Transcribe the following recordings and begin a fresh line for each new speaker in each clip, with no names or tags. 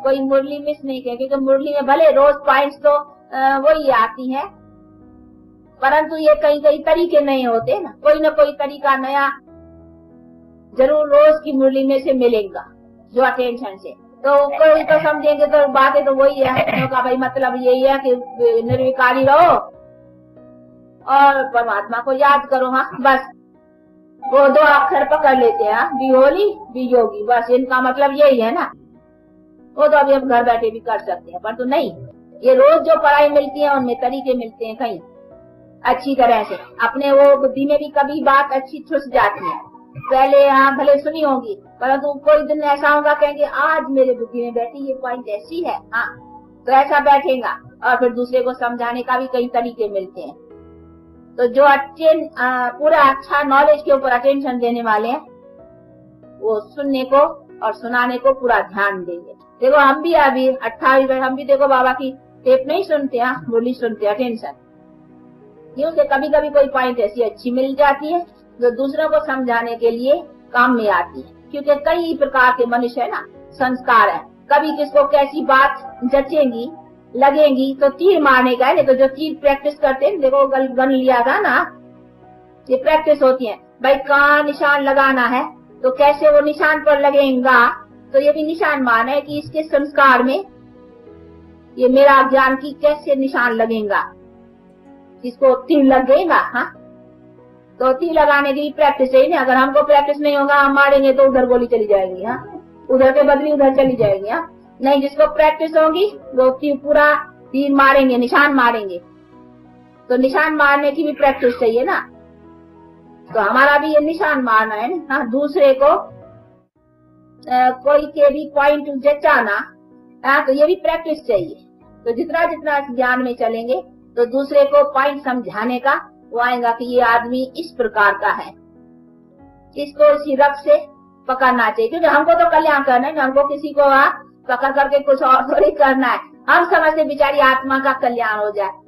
कोई मुरली मिस नहीं किया, क्योंकि मुरली में भले रोज पॉइंट्स तो वही आती हैं, परंतु ये कई कई तरीके नए होते ना कोई तरीका नया जरूर रोज की मुरली में से मिलेगा जो अटेंशन से। तो कोई तो समझेंगे तो बातें तो वही है का भाई मतलब यही है कि निर्विकारी रहो और परमात्मा को याद करो। हाँ बस वो दो अक्षर पकड़ लेते हैं, बी होली बी योगी, बस इनका मतलब यही है ना। वो तो अभी हम घर बैठे भी कर सकते हैं, पर तो नहीं, ये रोज जो पढ़ाई मिलती है उनमें तरीके मिलते हैं कहीं अच्छी तरह से। अपने वो बुद्धि में भी कभी बात अच्छी ठुस जाती है, पहले यहाँ भले सुनी होगी, परंतु कोई दिन ऐसा होगा कहेंगे आज मेरे बुद्धि में बैठी ये पॉइंट ऐसी है, हाँ तो ऐसा बैठेगा। और फिर दूसरे को समझाने का भी कई तरीके मिलते हैं। तो जो पूरा अच्छा नॉलेज के ऊपर अटेंशन देने वाले हैं वो सुनने को और सुनाने को पूरा ध्यान देंगे। देखो हम भी अभी 28 हम भी देखो बाबा की टेप नहीं सुनते हैं, बोली सुनते हैं अटेंशन। क्योंकि कभी कभी कोई पॉइंट ऐसी अच्छी मिल जाती है जो दूसरों को समझाने के लिए काम में आती है। क्योंकि कई प्रकार के मनुष्य है ना, संस्कार है, कभी किसको कैसी बात जचेंगी लगेंगी तो तीर मारने का है। नहीं तो जो तीर प्रैक्टिस करते हैं, देखो गन लिया था ना, ये प्रैक्टिस होती है भाई कहाँ निशान लगाना है तो कैसे वो निशान पर लगेगा। तो ये भी निशान मान है कि इसके संस्कार में ये मेरा ज्ञान की कैसे निशान लगेगा, इसको तीर लगेगा। हाँ तो तीर लगाने की प्रैक्टिस है ना। अगर हमको प्रैक्टिस नहीं होगा हम मारेंगे तो उधर गोली चली जाएगी, हाँ उधर के बदली उधर चली जाएगी। हाँ नहीं, जिसको प्रैक्टिस होगी वो पूरा तीर मारेंगे, निशान मारेंगे। तो निशान मारने की भी प्रैक्टिस चाहिए ना। तो हमारा भी ये निशान मारना है ना। हाँ दूसरे को कोई के भी पॉइंट जचाना, हाँ तो ये भी प्रैक्टिस चाहिए। तो जितना जितना ज्ञान में चलेंगे तो दूसरे को पॉइंट समझाने का वो आएगा कि ये आदमी इस प्रकार का है, इसको इसी रख से पकड़ना चाहिए। क्योंकि हमको तो कल्याण करना है, हमको किसी को पकड़ करके कुछ और थोड़ी करना है। हम समझते बेचारी आत्मा का कल्याण हो जाए।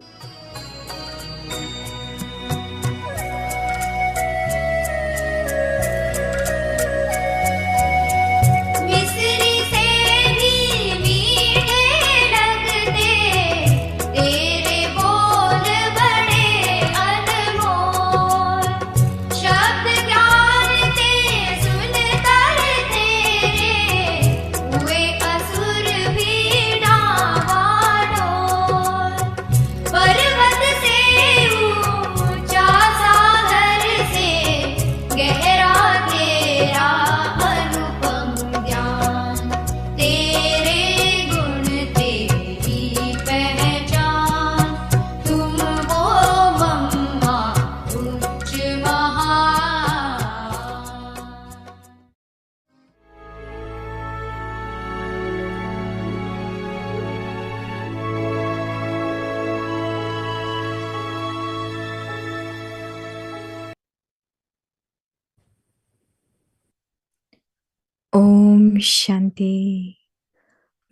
Om Shanti.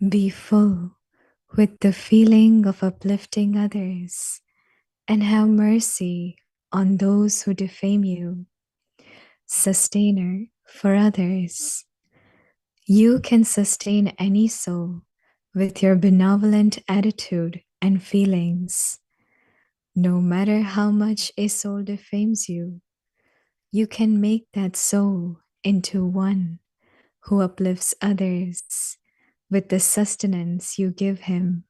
Be full with the feeling of uplifting others and have mercy on those who defame you. Sustainer for others. You can sustain any soul with your benevolent attitude and feelings. No matter how much a soul defames you, you can make that soul into one who uplifts others with the sustenance you give him.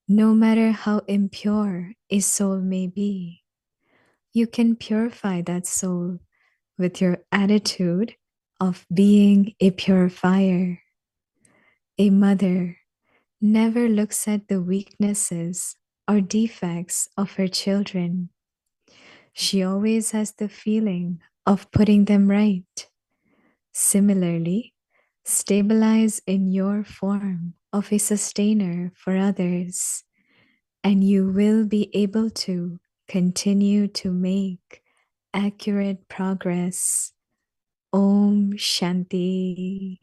No matter how impure a soul may be, you can purify that soul with your attitude of being a purifier. A mother never looks at the weaknesses or defects of her children. She always has the feeling of putting them right. Similarly, stabilize in your form of a sustainer for others, and you will be able to continue to make accurate progress. Om Shanti.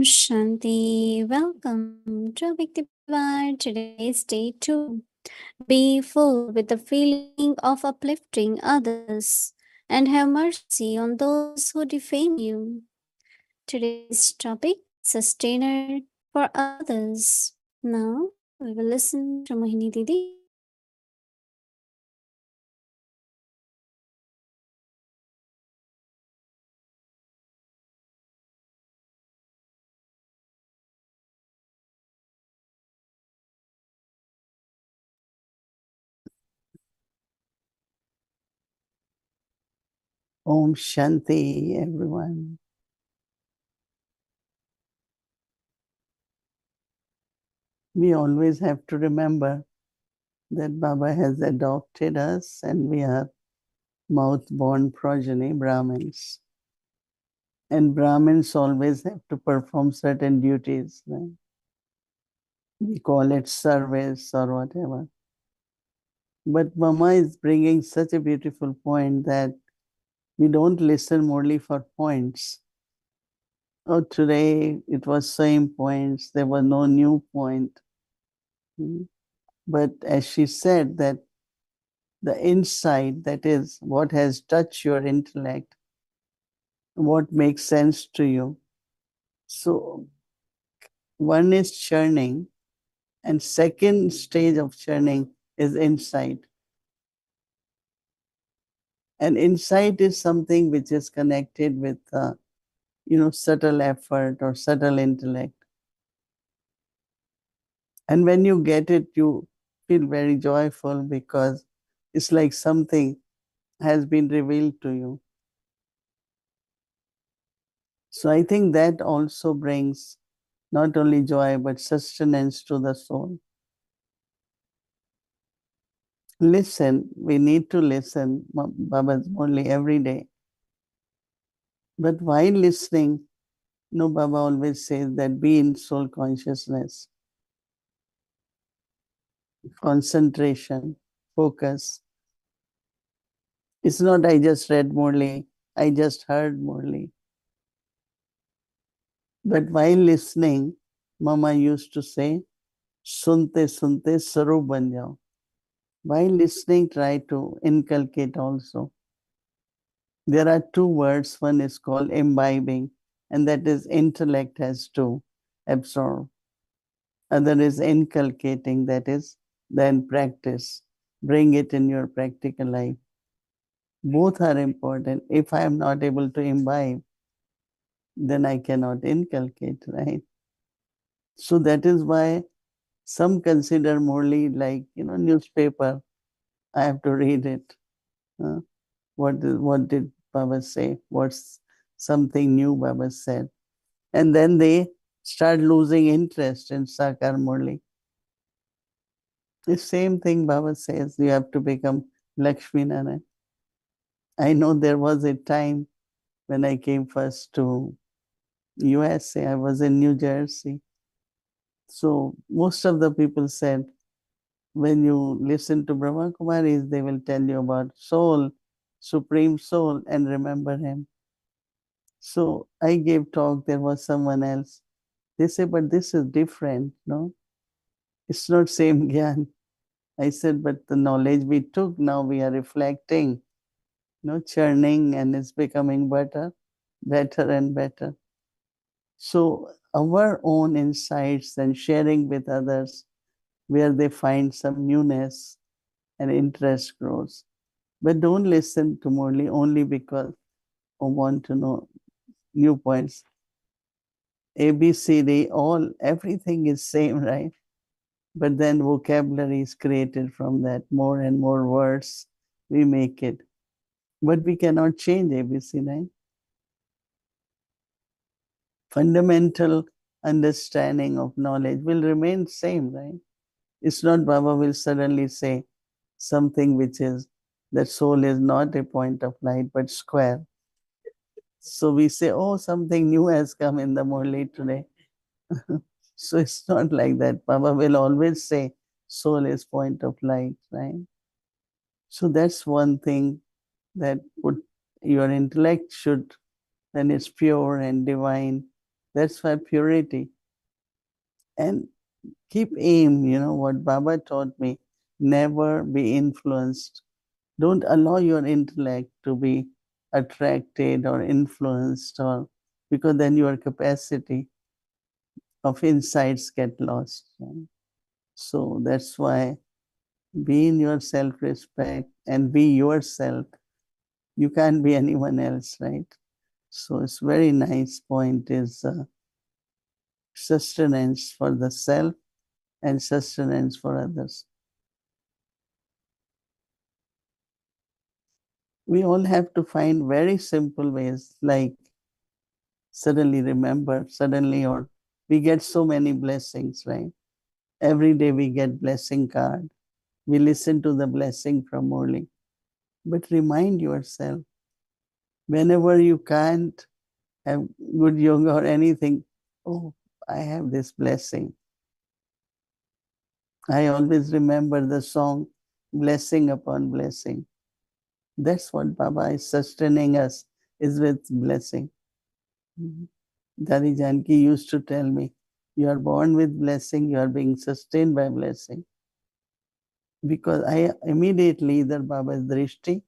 Shanti. Welcome to Victim Bar. Today's day 2. Be full with the feeling of uplifting others and have mercy on those who defame you. Today's topic: Sustainer for others. Now we will listen to Mohini Didi.
Om Shanti, everyone. We always have to remember that Baba has adopted us and we are mouth-born progeny Brahmins. And Brahmins always have to perform certain duties. Right? We call it service or whatever. But Mama is bringing such a beautiful point that we don't listen only for points. Oh, today it was same points. There was no new point. But as she said that the insight, that is what has touched your intellect, what makes sense to you. So one is churning, and second stage of churning is insight. And insight is something which is connected with, subtle effort or subtle intellect. And when you get it, you feel very joyful because it's like something has been revealed to you. So I think that also brings not only joy but sustenance to the soul. Listen, we need to listen, Baba's only every day. But while listening, Baba always says that be in soul consciousness, concentration, focus. It's not I just read Murli, I just heard Murli. But while listening, Mama used to say, sunte sunte sarup ban jao. While listening, try to inculcate also. There are two words. One is called imbibing, and that is intellect has to absorb. Other is inculcating, that is then practice. Bring it in your practical life. Both are important. If I am not able to imbibe, then I cannot inculcate, right? So that is why some consider morely like, newspaper. I have to read it. What did Baba say? What's something new Baba said? And then they start losing interest in Sakar Murli. The same thing Baba says, you have to become Lakshmi Narayan. I know there was a time when I came first to USA, I was in New Jersey. So most of the people said, when you listen to Brahma Kumaris, they will tell you about soul, supreme soul, and remember him. So I gave talk, there was someone else. They say, but this is different, no? It's not same Gyan. I said, but the knowledge we took, now we are reflecting, churning, and it's becoming better and better. So our own insights and sharing with others where they find some newness and interest grows. But don't listen to Murli only because I want to know new points. A, B, C, D, everything is same, right? But then vocabulary is created from that. More and more words, we make it. But we cannot change ABC, right? Fundamental understanding of knowledge will remain same, right? It's not Baba will suddenly say something which is that soul is not a point of light but square. So we say, oh, something new has come in the Murli today. So it's not like that. Baba will always say soul is point of light, right? So that's one thing that your intellect should, when it's pure and divine, That's why purity. And keep aim, what Baba taught me, never be influenced. Don't allow your intellect to be attracted or influenced, or because then your capacity of insights get lost. Right? So that's why be in your self-respect and be yourself. You can't be anyone else, right? So it's very nice point is sustenance for the self and sustenance for others. We all have to find very simple ways, like suddenly remember, suddenly, or we get so many blessings, right? Every day we get blessing card. We listen to the blessing from Murli. But remind yourself, whenever you can't have good yoga or anything, oh, I have this blessing. I always remember the song, Blessing Upon Blessing. That's what Baba is sustaining us, is with blessing. Dadi Janki used to tell me, you are born with blessing, you are being sustained by blessing. Because I immediately, either Baba's drishti,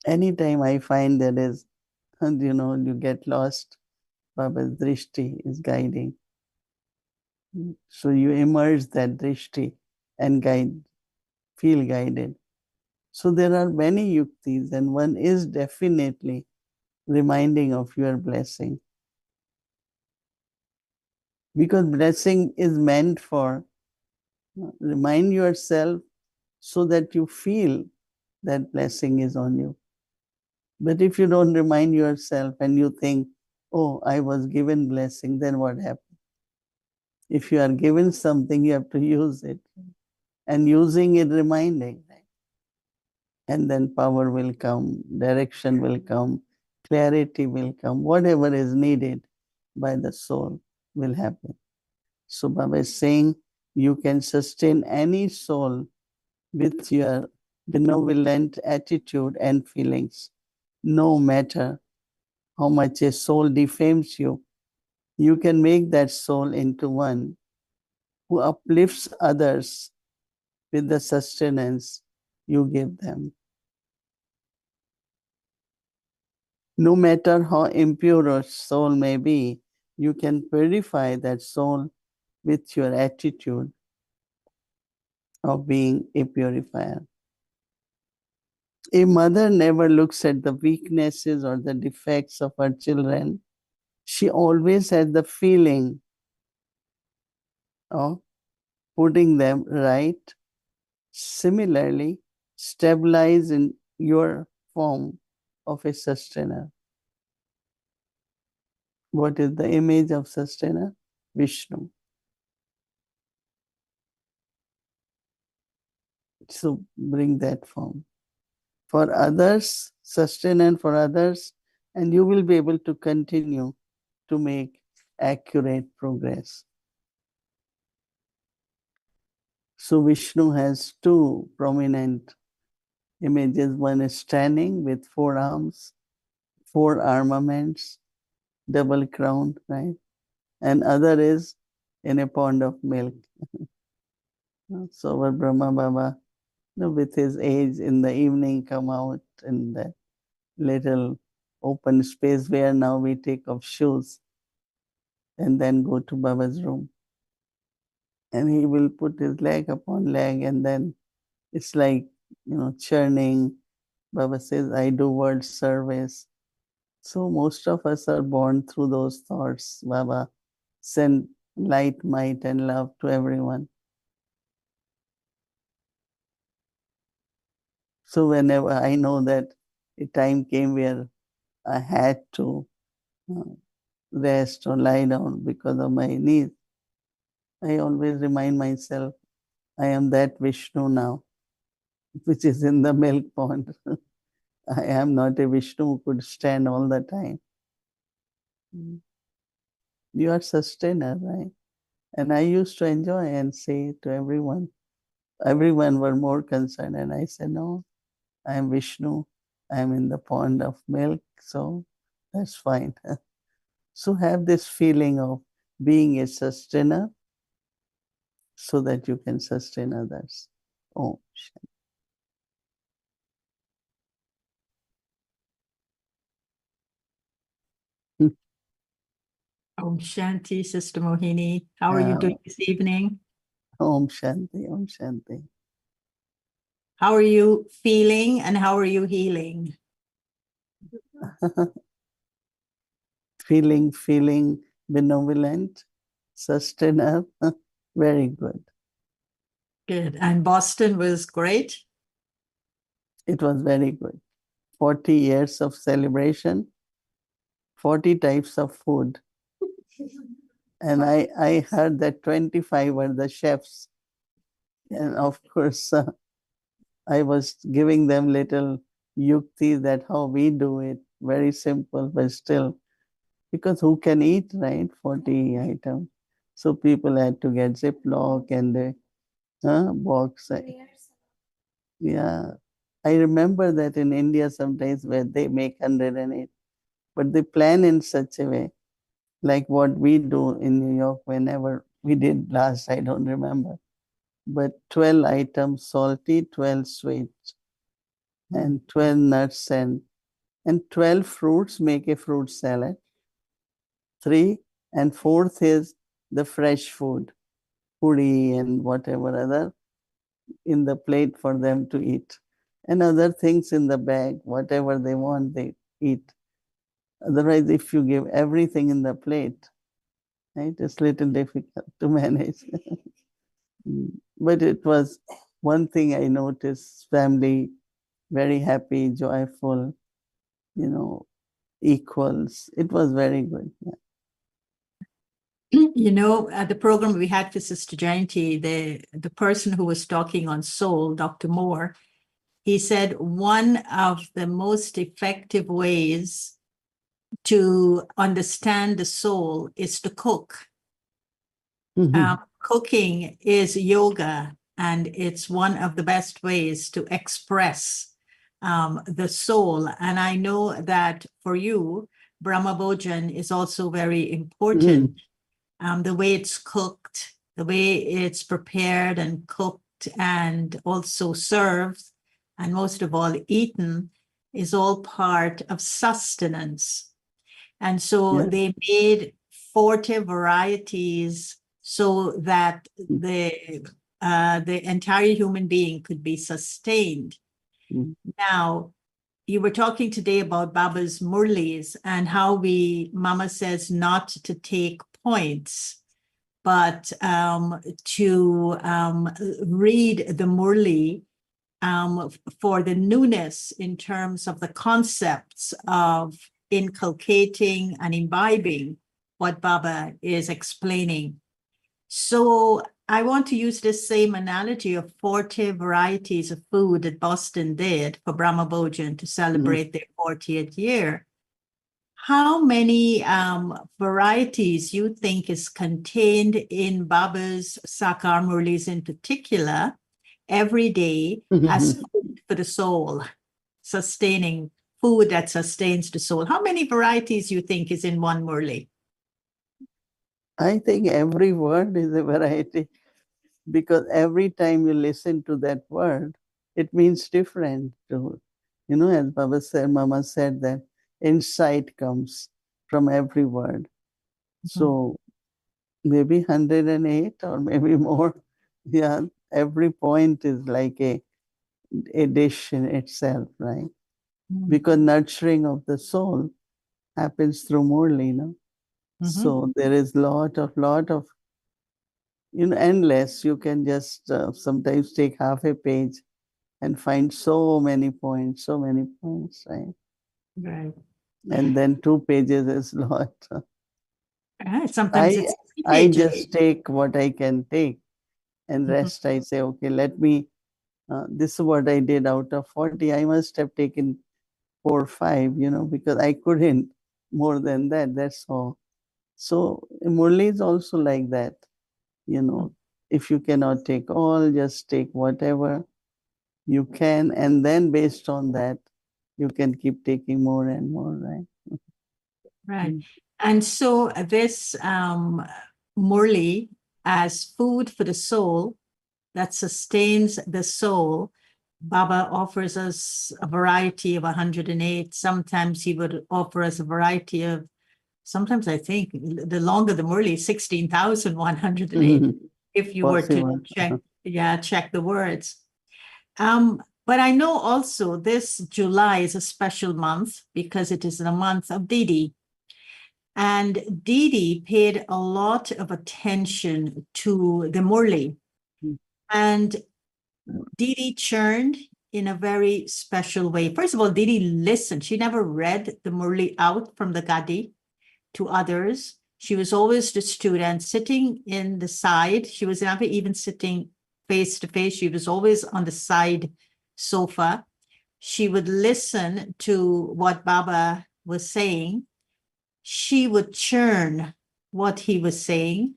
anytime I find there is, and you get lost, Baba's drishti is guiding. So you immerse that drishti and feel guided. So there are many yuktis, and one is definitely reminding of your blessing. Because blessing is meant for remind yourself so that you feel that blessing is on you. But if you don't remind yourself and you think, oh, I was given blessing, then what happens? If you are given something, you have to use it. And using it, reminding. And then power will come, direction will come, clarity will come, whatever is needed by the soul will happen. So Baba is saying you can sustain any soul with your benevolent attitude and feelings, no matter how much a soul defames you. You can make that soul into one who uplifts others with the sustenance you give them. No matter how impure a soul may be, you can purify that soul with your attitude of being a purifier. A mother never looks at the weaknesses or the defects of her children. She always has the feeling of putting them right. Similarly, stabilize in your form of a sustainer. What is the image of sustainer? Vishnu. So bring that form. For others, sustenance for others, and you will be able to continue to make accurate progress. So Vishnu has two prominent images. One is standing with four arms, four armaments, double crown, right? And other is in a pond of milk. So our Brahma Baba, with his age in the evening, come out in that little open space where now we take off shoes and then go to Baba's room. And he will put his leg upon leg, and then it's like, churning. Baba says, I do world service. So most of us are born through those thoughts. Baba, send light, might, and love to everyone. So whenever I know that a time came where I had to rest or lie down because of my knees, I always remind myself, I am that Vishnu now, which is in the milk pond. I am not a Vishnu who could stand all the time. You are sustainer, right? And I used to enjoy and say to everyone were more concerned. And I said, no, I am Vishnu. I am in the pond of milk, so that's fine. So have this feeling of being a sustainer so that you can sustain others. Om Shanti.
Om Shanti, Sister Mohini. How are you doing this evening?
Om Shanti, Om Shanti.
How are you feeling and how are you healing?
feeling benevolent, sustainer. Very good.
Good. And Boston was great?
It was very good. 40 years of celebration, 40 types of food. And I heard that 25 were the chefs. And of course, I was giving them little yukti that how we do it. Very simple, but still, because who can eat, right? 40 items. So people had to get Ziploc and the box. Yeah. I remember that in India sometimes where they make 108, but they plan in such a way, like what we do in New York whenever we did last, I don't remember. But 12 items salty, 12 sweet, and 12 nuts and 12 fruits make a fruit salad. 3 and fourth is the fresh food, puri and whatever other in the plate for them to eat. And other things in the bag, whatever they want, they eat. Otherwise, if you give everything in the plate, right, it's little difficult to manage. But it was one thing I noticed, family very happy, joyful, equals. It was very good. Yeah.
You know, at the program we had for Sister Jayanti, the person who was talking on soul, Dr. Moore, he said one of the most effective ways to understand the soul is to cook. Cooking is yoga, and it's one of the best ways to express the soul. And I know that for you, Brahma Bhojan is also very important. The way it's cooked, the way it's prepared and cooked and also served, and most of all eaten, is all part of sustenance. And so they made 40 varieties so that the entire human being could be sustained. Now, you were talking today about Baba's Murlis and how Mama says not to take points, but to read the Murli for the newness in terms of the concepts of inculcating and imbibing what Baba is explaining. So I want to use this same analogy of 40 varieties of food that Boston did for Brahma Bhojan to celebrate their 40th year. How many varieties you think is contained in Baba's Sakar Murlis in particular every day as food for the soul, sustaining food that sustains the soul? How many varieties you think is in one Murli?
I think every word is a variety because every time you listen to that word, it means different. As Baba said, Mama said that insight comes from every word. So maybe 108 or maybe more. Yeah, every point is like a dish in itself, right? Because nurturing of the soul happens through Murli, So there is lot of, endless. You can just sometimes take half a page and find so many points, right?
Right.
And then 2 pages is lot.
Sometimes it's
I just take what I can take, and rest I say, okay, let me. This is what I did out of 40. I must have taken 4 or 5, because I couldn't more than that. That's all. So Murli is also like that. If you cannot take all, just take whatever you can, and then based on that, you can keep taking more and more, right?
Right. And so this Murli, as food for the soul that sustains the soul, Baba offers us a variety of 108. Sometimes he would offer us a variety of, sometimes I think the longer the Murli, 16,108, if you were to
Possible.
check the words. But I know also this July is a special month because it is the month of Didi. And Didi paid a lot of attention to the Murli. And Didi churned in a very special way. First of all, Didi listened. She never read the Murli out from the Gadi to others. She was always the student sitting in the side. She was never even sitting face to face. She was always on the side sofa. She would listen to what Baba was saying. She would churn what he was saying.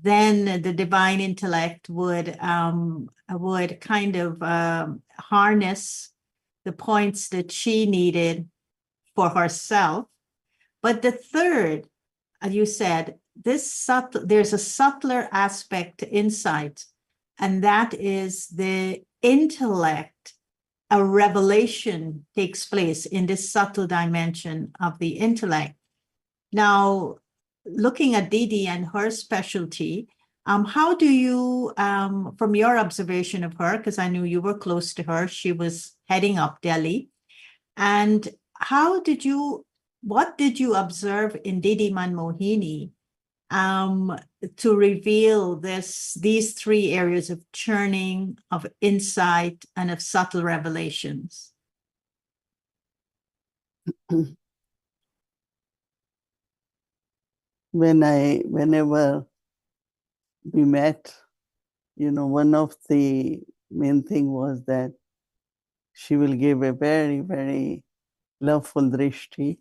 Then the divine intellect would kind of harness the points that she needed for herself. But the third, as you said, there's a subtler aspect to insight, and that is the intellect. A revelation takes place in this subtle dimension of the intellect. Now, looking at Didi and her specialty, how do you, from your observation of her, because I knew you were close to her, she was heading up Delhi, and what did you observe in Didi Man Mohini to reveal these three areas of churning, of insight, and of subtle revelations?
Whenever we met, one of the main thing was that she will give a very, very loveful drishti.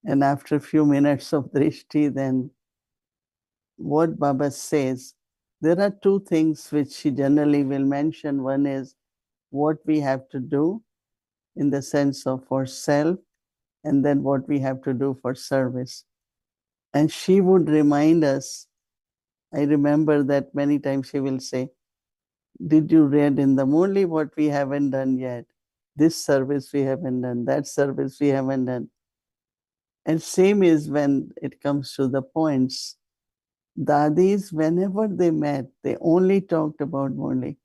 And after a few minutes of drishti, then what Baba says, there are two things which she generally will mention. One is what we have to do in the sense of for self, and then what we have to do for service. And she would remind us, I remember that many times she will say, did you read in the Murli what we haven't done yet? This service we haven't done, that service we haven't done. And same is when it comes to the points. Dadis, whenever they met, they only talked about Murli.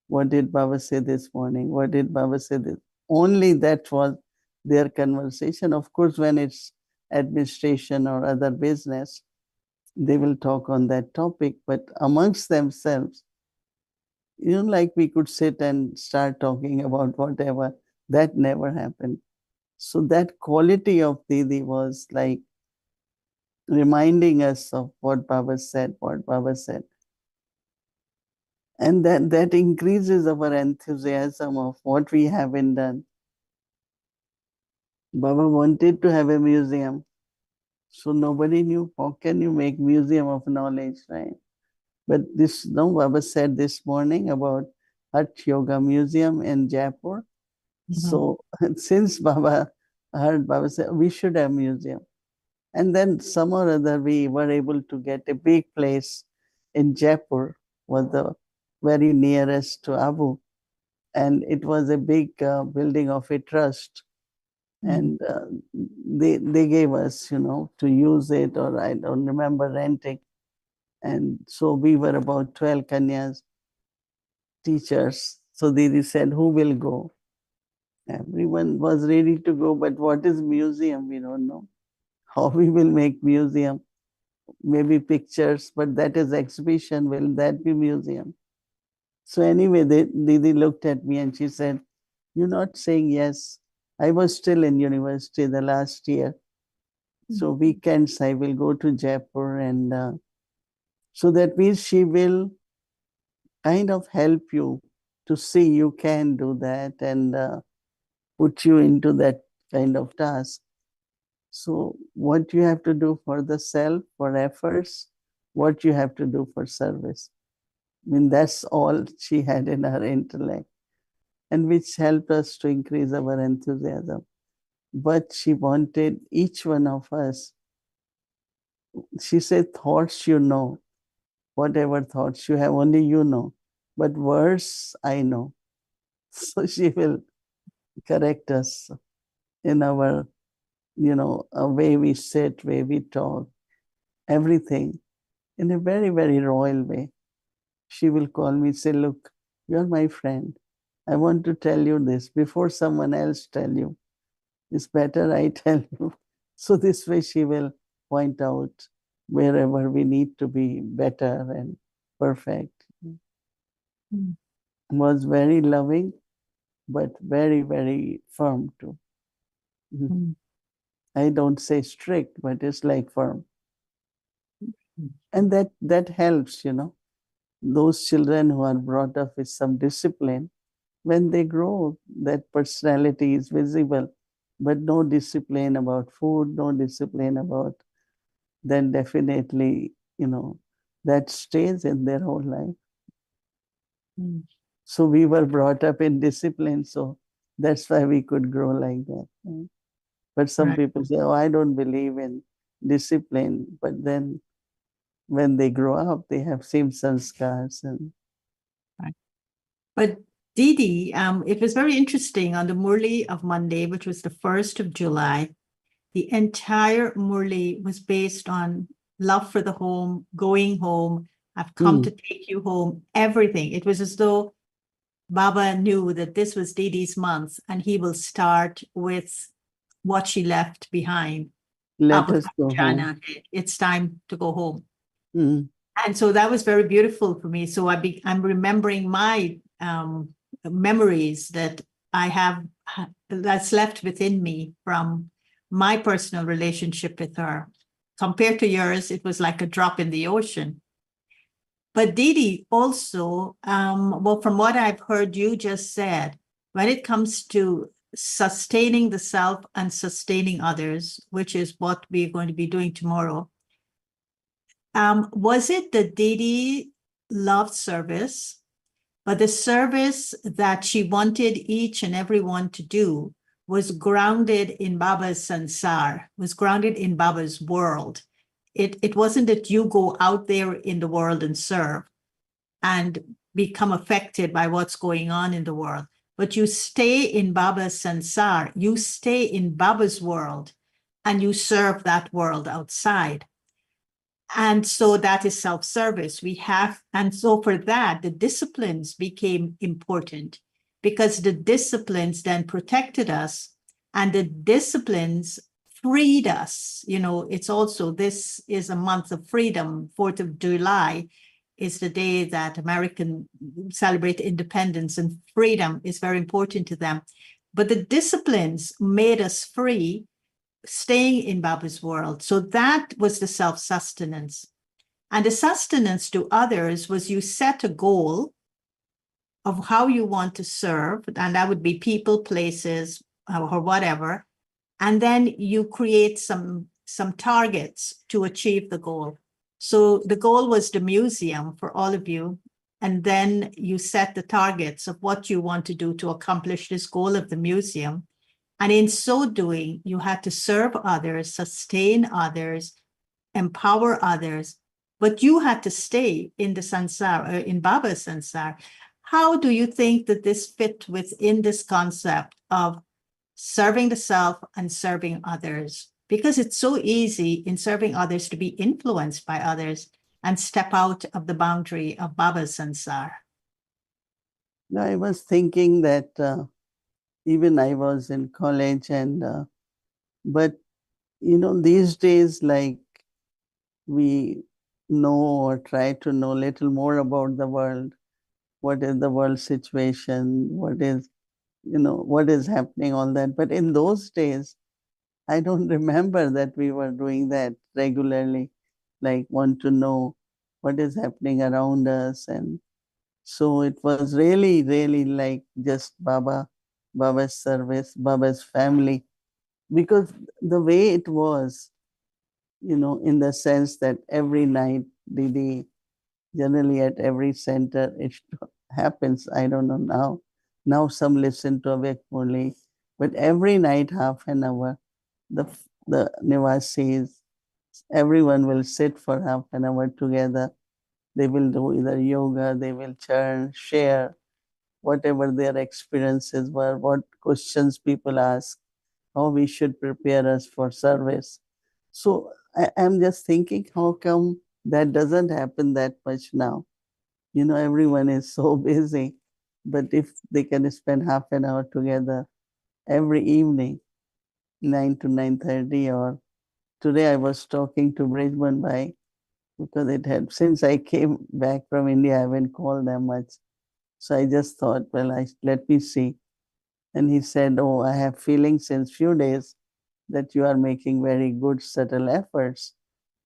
What did Baba say this morning? What did Baba say this? Only that was their conversation. Of course, when it's administration or other business, they will talk on that topic, but amongst themselves, like we could sit and start talking about whatever, that never happened. So that quality of Didi was like reminding us of what Baba said. And that increases our enthusiasm of what we haven't done. Baba wanted to have a museum. So nobody knew how can you make museum of knowledge, right? But Baba said this morning about Hatha Yoga Museum in Jaipur. So since Baba heard Baba say, we should have museum. And then some or other we were able to get a big place in Jaipur, was the very nearest to Abu. And it was a big building of a trust. And they gave us, to use it, or I don't remember renting. And so we were about 12 Kanyas, teachers. So Didi said, who will go? Everyone was ready to go, but what is museum? We don't know. How we will make museum? Maybe pictures, but that is exhibition. Will that be museum? So anyway, Didi looked at me and she said, you're not saying yes. I was still in university the last year. So weekends I will go to Jaipur, and so that means she will kind of help you to see you can do that and put you into that kind of task. So what you have to do for the self, for efforts, what you have to do for service. I mean, that's all she had in her intellect, and which helped us to increase our enthusiasm. But she wanted each one of us she said, thoughts you know, whatever thoughts you have, only you know. But words I know. So she will correct us in our, way we sit, way we talk, everything in a very, very royal way. She will call me, say, look, you're my friend. I want to tell you this before someone else tell you. It's better I tell you. So this way she will point out wherever we need to be better and perfect.
Mm.
Was very loving, but very, very firm too.
Mm.
I don't say strict, but it's like firm.
Mm.
And that helps, Those children who are brought up with some discipline, when they grow, that personality is visible, but no discipline about food, no discipline about, then definitely, that stays in their whole life.
Mm.
So we were brought up in discipline, so that's why we could grow like that. But some
Right.
people say, oh, I don't believe in discipline. But then when they grow up, they have same sanskars. And
Right. But Didi, it was very interesting on the Murli of Monday, which was the 1st of July. The entire Murli was based on love for the home, going home. I've come to take you home, everything. It was as though Baba knew that this was Didi's month and he will start with what she left behind.
let us go home.
It's time to go home.
Mm.
And so that was very beautiful for me. So I'm remembering my memories that I have that's left within me from my personal relationship with her. Compared to yours, it was like a drop in the ocean. But Didi also, well, from what I've heard you just said, when it comes to sustaining the self and sustaining others, which is what we're going to be doing tomorrow, was it the Didi loved service, but the service that she wanted each and everyone to do was grounded in Baba's sansar, was grounded in Baba's world. It wasn't that you go out there in the world and serve and become affected by what's going on in the world, but you stay in Baba's sansar, you stay in Baba's world, and you serve that world outside. And so that is self-service. And so for that, the disciplines became important because the disciplines then protected us and the disciplines freed us. It's also, this is a month of freedom. 4th of July is the day that Americans celebrate independence, and freedom is very important to them. But the disciplines made us free, staying in Baba's world. So that was the self-sustenance. And the sustenance to others was you set a goal of how you want to serve, and that would be people, places, or whatever. And then you create some targets to achieve the goal. So the goal was the museum for all of you. And then you set the targets of what you want to do to accomplish this goal of the museum. And in so doing, you had to serve others, sustain others, empower others, but you had to stay in the sansar, in Baba's sansar. How do you think that this fit within this concept of serving the self and serving others? Because it's so easy in serving others to be influenced by others and step out of the boundary of Baba's sansar.
I was thinking that even I was in college, but these days, like, we know or try to know a little more about the world. What is the world situation? What is happening, all that. But in those days, I don't remember that we were doing that regularly, like want to know what is happening around us. And so it was really, really like just Baba's service, Baba's family, because the way it was, in the sense that every night, Didi, generally at every center, it happens. I don't know now. Now some listen to Awake Murli, but every night, half an hour, the Nivasis everyone will sit for half an hour together. They will do either yoga, they will churn, share whatever their experiences were, what questions people ask, how we should prepare us for service. So I'm just thinking, how come that doesn't happen that much now? Everyone is so busy. But if they can spend half an hour together every evening, 9 to 9:30, or today I was talking to Bridgman Bhai, because since I came back from India, I haven't called them much. So I just thought, well, let me see. And he said, oh, I have feeling since few days that you are making very good, subtle efforts.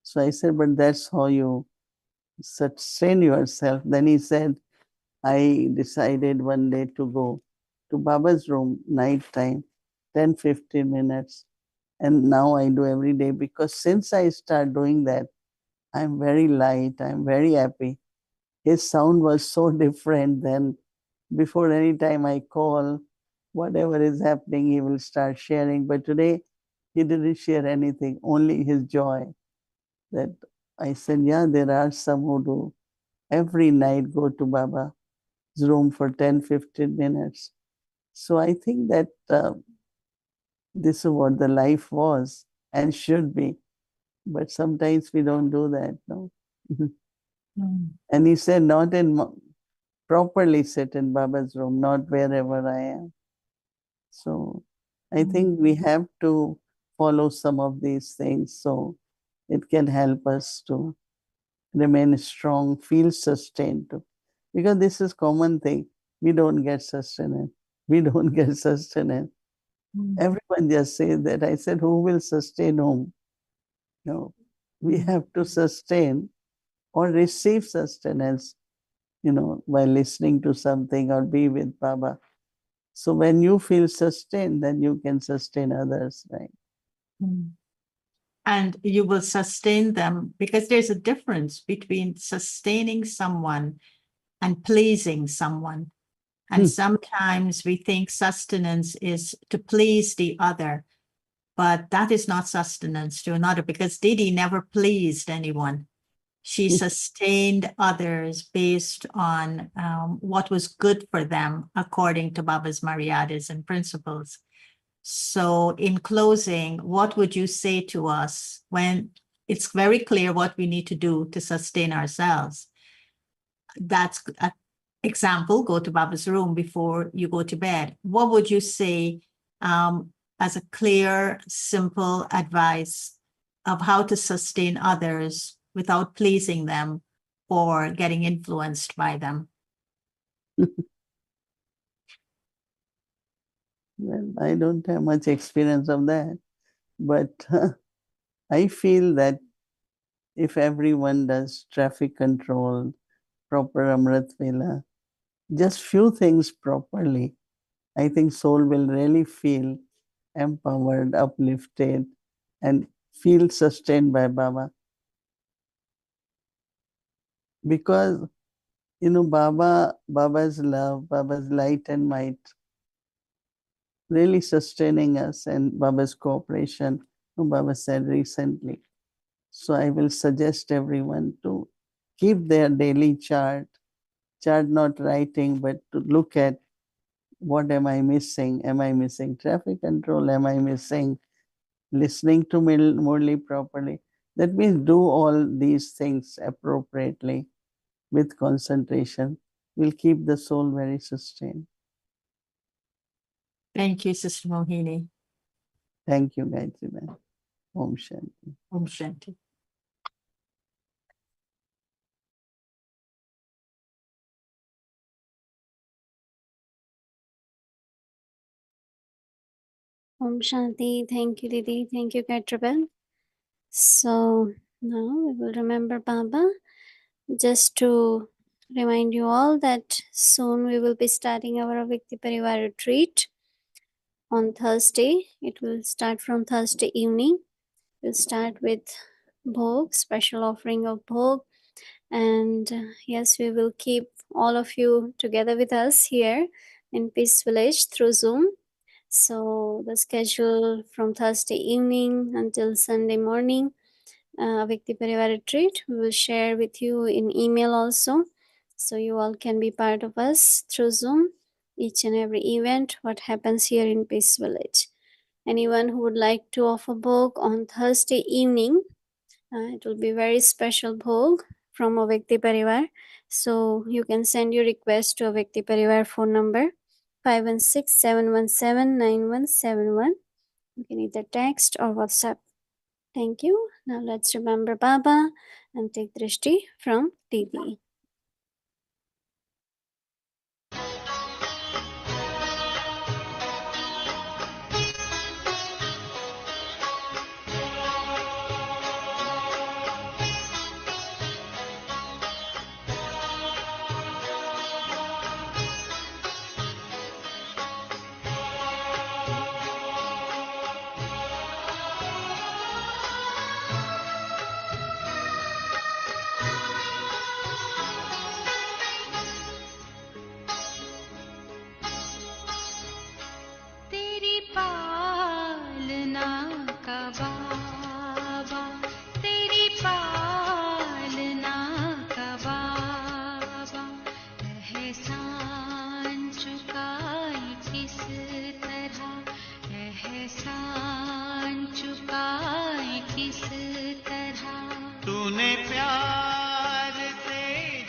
So I said, but that's how you sustain yourself. Then he said, I decided one day to go to Baba's room night time, 10-15 minutes. And now I do every day, because since I start doing that, I'm very light, I'm very happy. His sound was so different than before. Any time I call, whatever is happening, he will start sharing. But today, he didn't share anything, only his joy. That I said, yeah, there are some who do every night go to Baba's room for 10-15 minutes. So I think that this is what the life was and should be. But sometimes we don't do that, no? And he said, not properly sit in Baba's room, not wherever I am. So I think we have to follow some of these things, so it can help us to remain strong, feel sustained. Because this is common thing. We don't get sustenance. We don't get sustenance. Everyone just says that. I said, who will sustain whom? No, we have to sustain or receive sustenance, by listening to something or be with Baba. So when you feel sustained, then you can sustain others, right?
And you will sustain them, because there's a difference between sustaining someone and pleasing someone. And sometimes we think sustenance is to please the other, but that is not sustenance to another, because Didi never pleased anyone. She sustained others based on what was good for them, according to Baba's Maryadas and principles. So in closing, what would you say to us when it's very clear what we need to do to sustain ourselves? That's an example, go to Baba's room before you go to bed. What would you say as a clear, simple advice of how to sustain others without pleasing them or getting influenced by them?
Well, I don't have much experience of that, but I feel that if everyone does traffic control, proper Amrit Vela, just few things properly, I think soul will really feel empowered, uplifted, and feel sustained by Baba. Because, Baba's love, Baba's light and might, really sustaining us, and Baba's cooperation, Baba said recently. So I will suggest everyone to keep their daily chart not writing, but to look at what am I missing? Am I missing traffic control? Am I missing listening to Murli properly? That means do all these things appropriately with concentration. Will keep the soul very sustained.
Thank you, Sister Mohini.
Thank you, Gayatri Ma'am. Om Shanti.
Om Shanti.
Om Shanti. Thank you, Didi. Thank you, Gayatri. So now we will remember Baba. Just to remind you all that soon we will be starting our Vikti Parivar retreat on Thursday. It will start from Thursday evening. We'll start with Bhog, special offering of Bhog. And yes, we will keep all of you together with us here in Peace Village through Zoom. So the schedule from Thursday evening until Sunday morning, Vyakti Parivar retreat. We will share with you in email also. So you all can be part of us through Zoom, each and every event, what happens here in Peace Village. Anyone who would like to offer bhog on Thursday evening, it will be very special bhog from a Vyakti Parivar. So you can send your request to a Vyakti Parivar phone number 516-717-9171. You can either text or WhatsApp. Thank you. Now let's remember Baba and take drishti from Didi.
तेरी पालना का बाबा, तेरी पालना का बाबा, एहसान चुकाई किस तरह, एहसान चुकाई किस तरह।
तूने प्यार से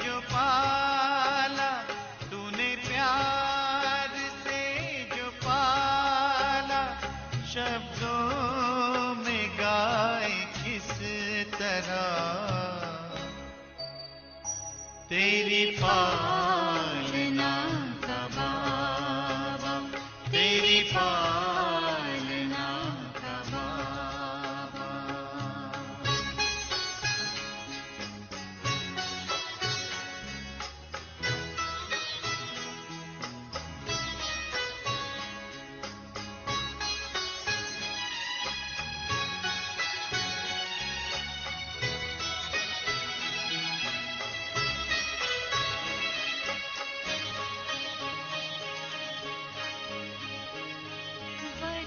जो पाला, तूने प्यार से जो पाला, शब्दों में गाए किस तरह। तेरी पालना का बाबा, तेरी पालना का बाबा।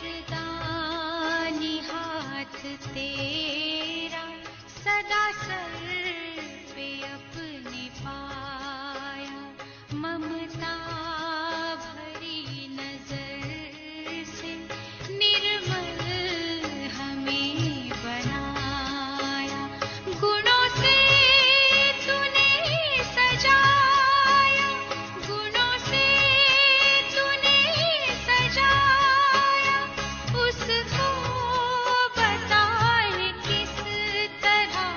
वरदानी हाथ तेरा सदा सर पे अपने पाया, ममता भरी नजर से निर्मल हमें बनाया। गुणों से तूने सजाया, गुणों से तूने सजाया, उसको बताए किस तरह।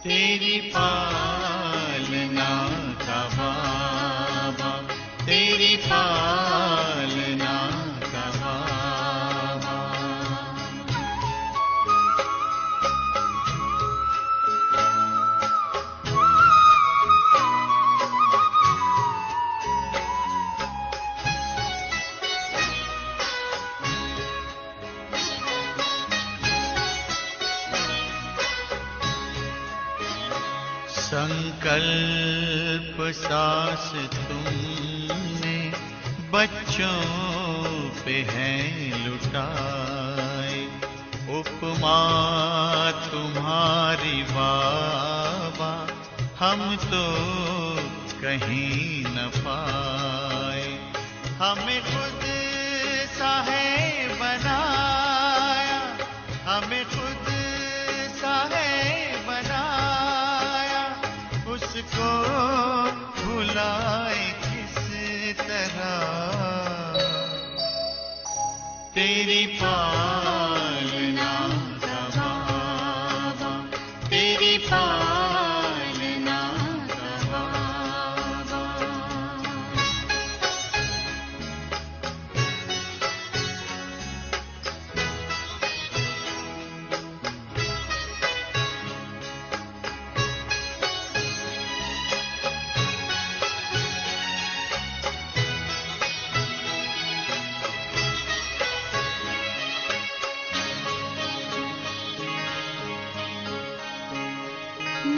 तेरी पालना का बाबा, तेरी पालना का बाबा। संकल्प सांस तुमने बच्चों पे है लुटाए, उपमा तुम्हारी बाबा हम तो कहीं न पाए। हमें खुद सा है बनाया, हमें खुद सा है बनाया, उसको भुलाए किस तरह। तेरी पालना का बाबा, तेरी पालना का बाबा।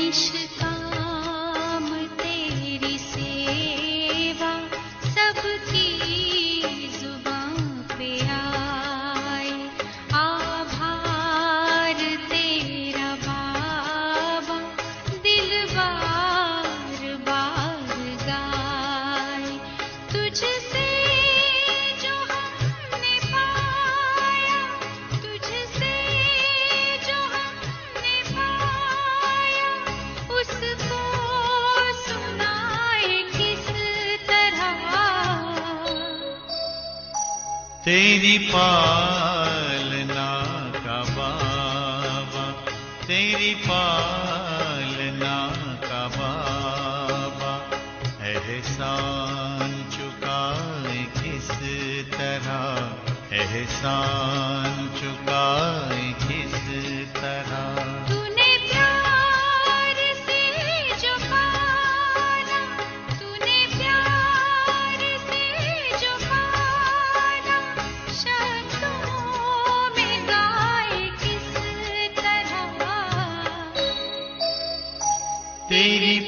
निष्काम तेरी सेवा सबकी जुबां पे आए, आभार
तेरी पालना का बाबा, तेरी पालना का बाबा, एहसान चुकाए किस तरह, एहसान चुकाए किस तरह।
तूने प्यार से जो पाला, तूने प्यार से जो पाला, शब्दों में गाए किस तरह।
तेरी